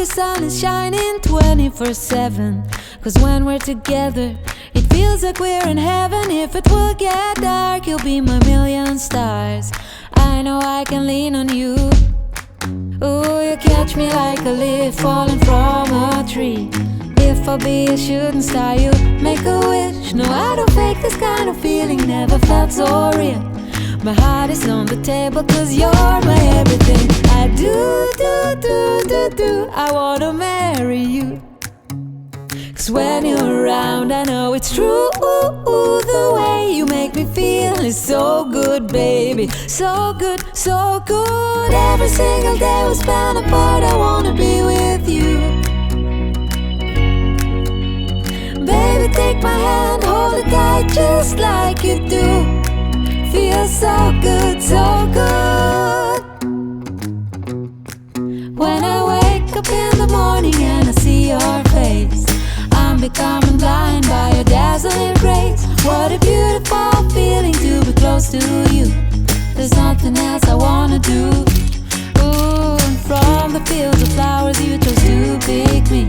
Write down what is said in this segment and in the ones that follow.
sun is shining 24/7. Cause when we're together, it feels like we're in heaven. If it will get dark, you'll be my million stars. I know I can lean on you. Ooh, you catch me like a leaf falling from a tree. If I'll be a shooting star, you make a wish. No, I don't fake this kind of feeling, never felt so real. My heart is on the table cause you're my everything. I do, I wanna marry you. Cause when you're around I know it's true. The way you make me feel is so good, baby. So good, so good. Every single day we spend apart, I wanna be with you. Baby, take my hand, hold it tight just like you do. Feels so good, so good. When I wake up in the morning and I see your face, I'm becoming blind by your dazzling grace. What a beautiful feeling to be close to you. There's nothing else I wanna do. Ooh, and from the fields of flowers you chose to pick me.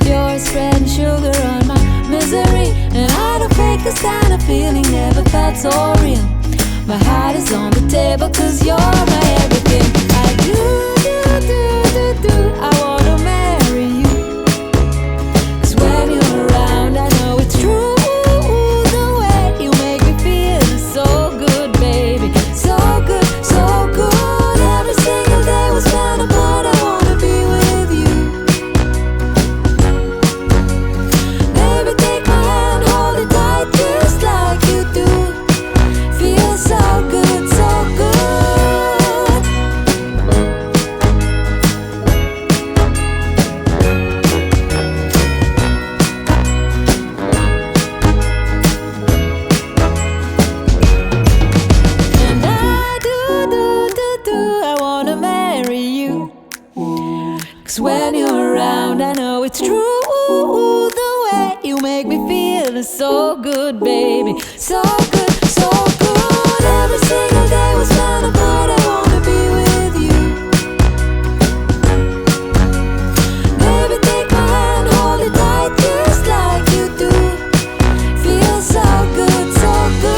You're spreading sugar on my misery. And I don't fake this kind of feeling, never felt so real. My heart is on the table cause you're my everything. I do, I wanna marry you. Cause when you're around I know it's true. The way you make me feel is so good, baby. So good, so good. Every single day we spend apart, I wanna be with you. Baby, take my hand, hold it tight just like you do. Feels so good, so good. And I do, I wanna marry you. Cause when you're around I know it's true. The way you make me feel is so good, baby. So good, so good. Every single day we spend apart, I wanna be with you. Baby, take my hand, hold it tight just like you do. Feels so good, so good.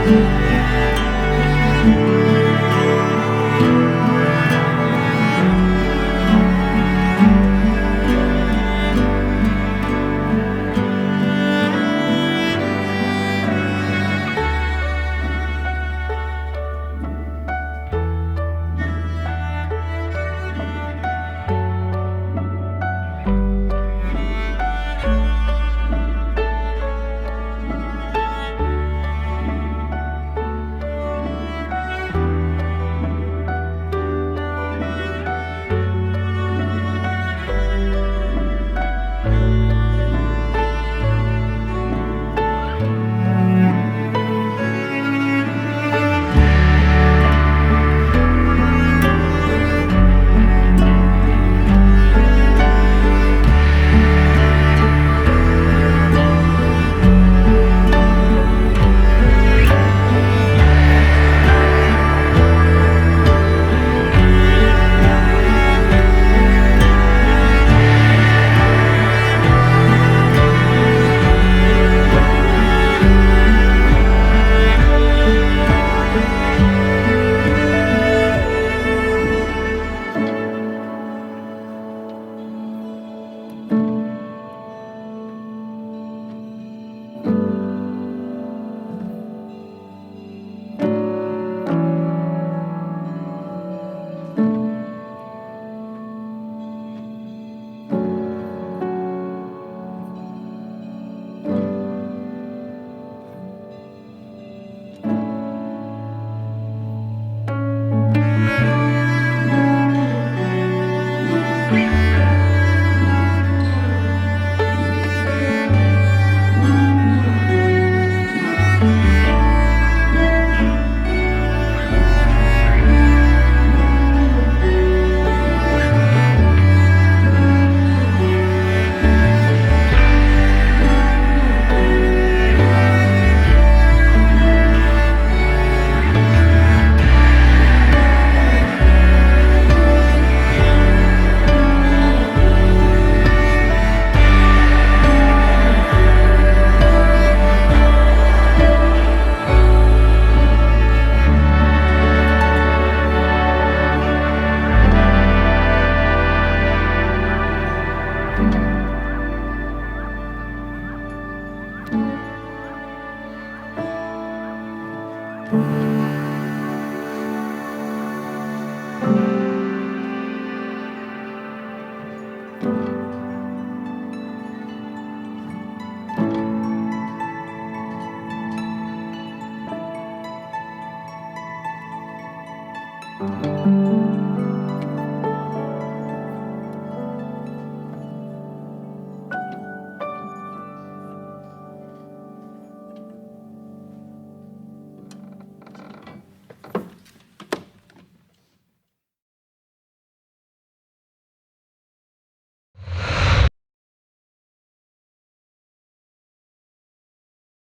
you.